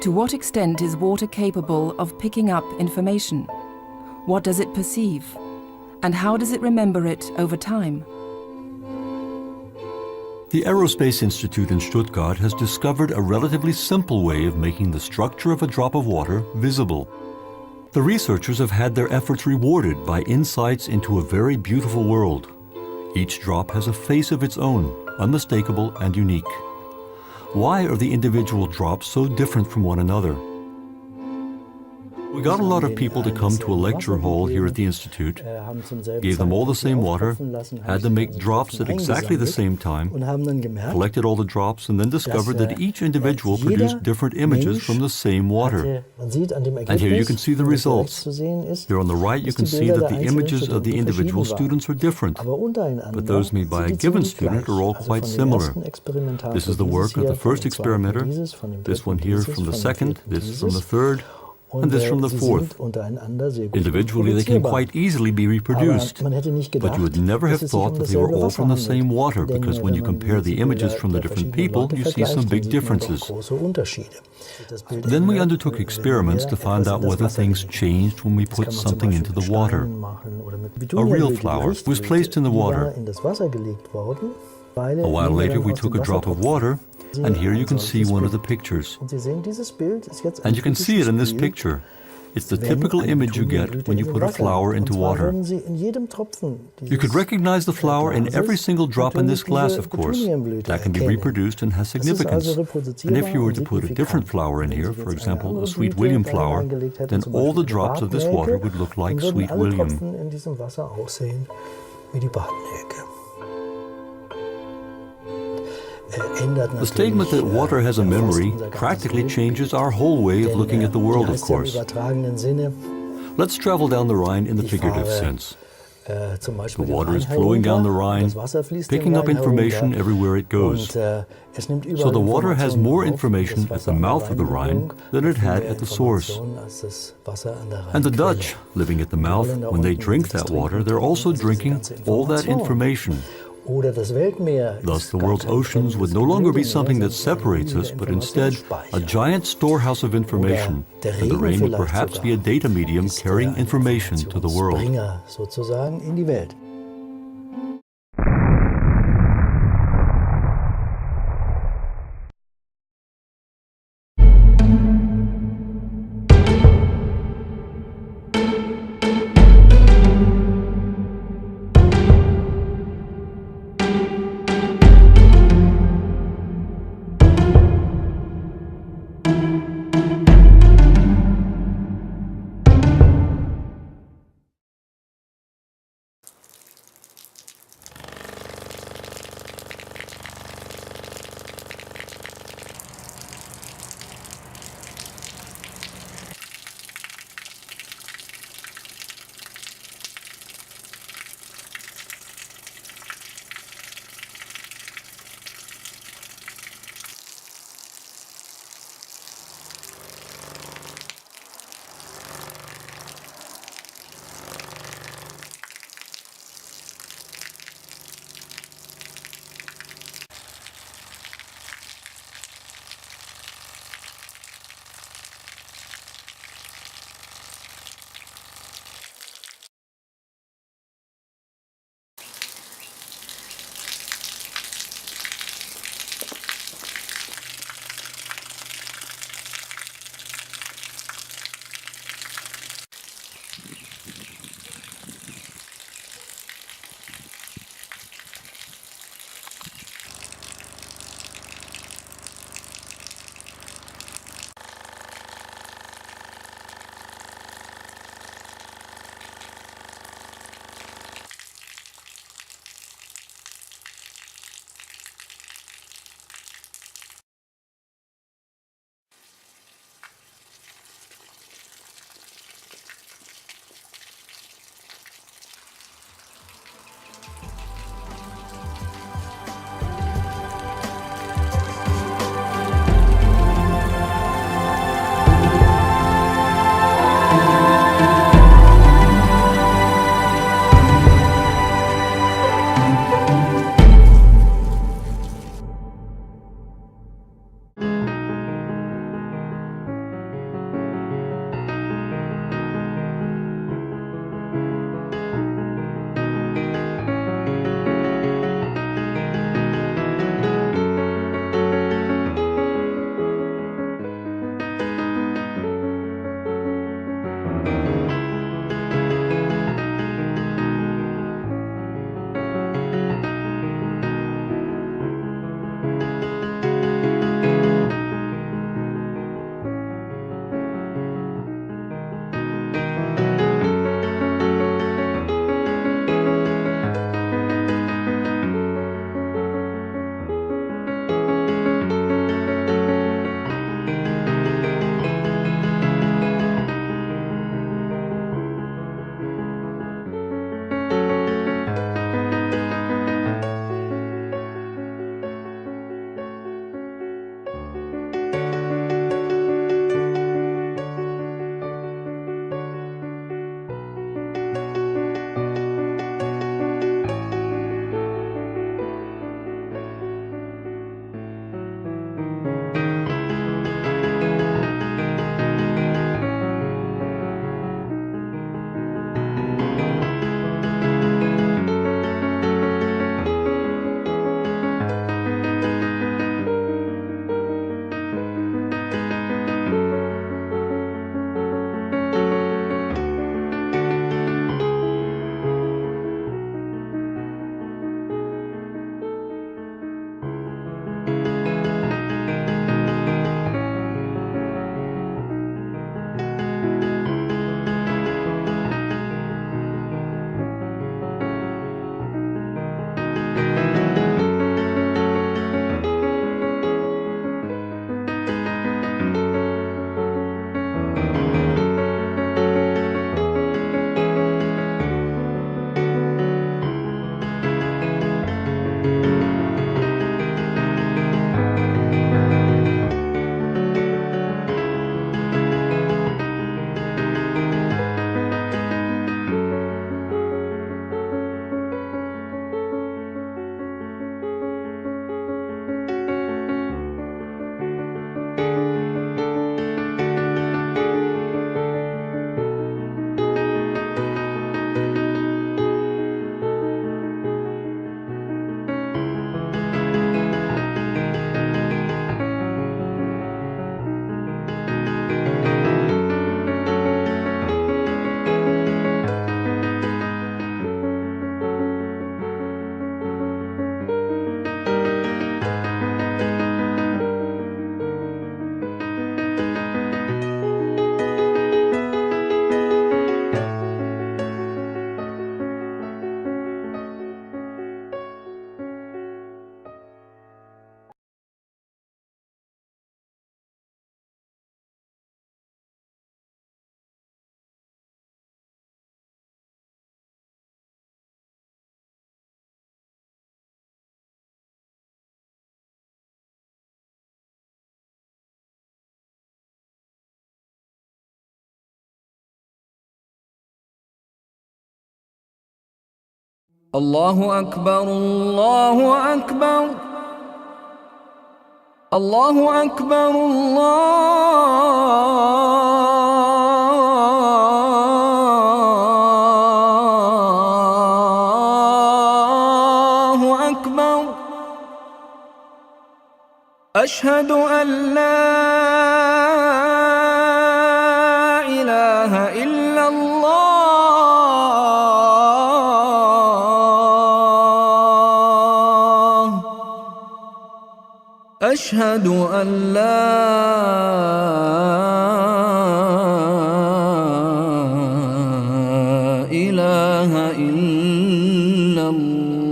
To what extent is water capable of picking up information? What does it perceive? And how does it remember it over time? The Aerospace Institute in Stuttgart has discovered a relatively simple way of making the structure of a drop of water visible. The researchers have had their efforts rewarded by insights into a very beautiful world. Each drop has a face of its own, unmistakable and unique. Why are the individual drops so different from one another? We got a lot of people to come to a lecture hall here at the Institute, gave them all the same water, had them make drops at exactly the same time, collected all the drops, and then discovered that each individual produced different images from the same water. And here you can see the results. Here on the right you can see that the images of the individual students are different, but those made by a given student are all quite similar. This is the work of the first experimenter, this one here from the second, this from the third, and this from the fourth. Individually they can quite easily be reproduced, but you would never have thought that they were all from the same water, because when you compare the images from the different people, you see some big differences. Then we undertook experiments to find out whether things changed when we put something into the water. A real flower was placed in the water. A while later we took a drop of water, and here you can see one of the pictures. And you can see it in this picture. It's the typical image you get when you put a flower into water. You could recognize the flower in every single drop in this glass, of course. That can be reproduced and has significance. And if you were to put a different flower in here, for example, a Sweet William flower, then all the drops of this water would look like Sweet William. The statement that water has a memory practically changes our whole way of looking at the world, of course. Let's travel down the Rhine in the figurative sense. The water is flowing down the Rhine, picking up information everywhere it goes. So the water has more information at the mouth of the Rhine than it had at the source. And the Dutch, living at the mouth, when they drink that water, they're also drinking all that information. Thus, the world's oceans would no longer be something that separates us, but instead a giant storehouse of information, and the rain would perhaps be a data medium carrying information to the world. الله أكبر الله أكبر الله أكبر الله أكبر أشهد أن لا إله إلا الله أشهد أن لا إله إلا الله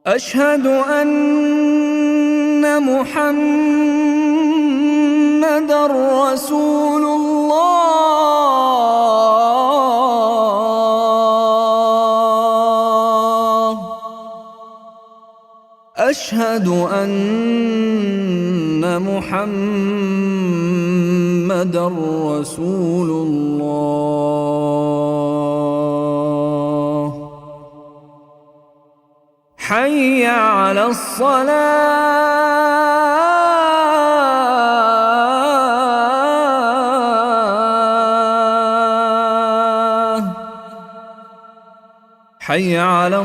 أشهد أن محمدًا رسول الله أشهد أن محمدًا رسول الله حي على الصلاة حي على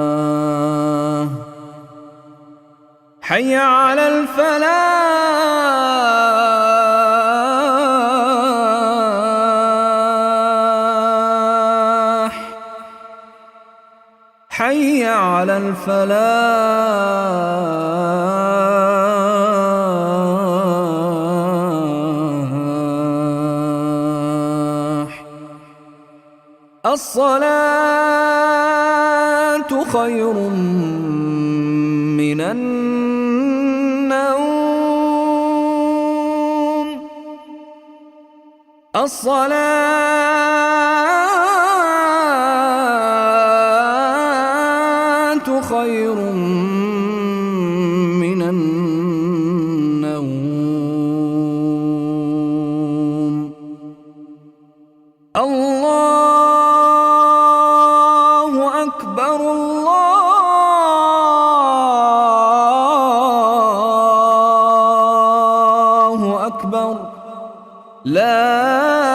الصلاة حي على الفلاح حي على الفلاح الصلاة خير من النوم الصلاة خير من النوم الله أكبر الله أكبر لا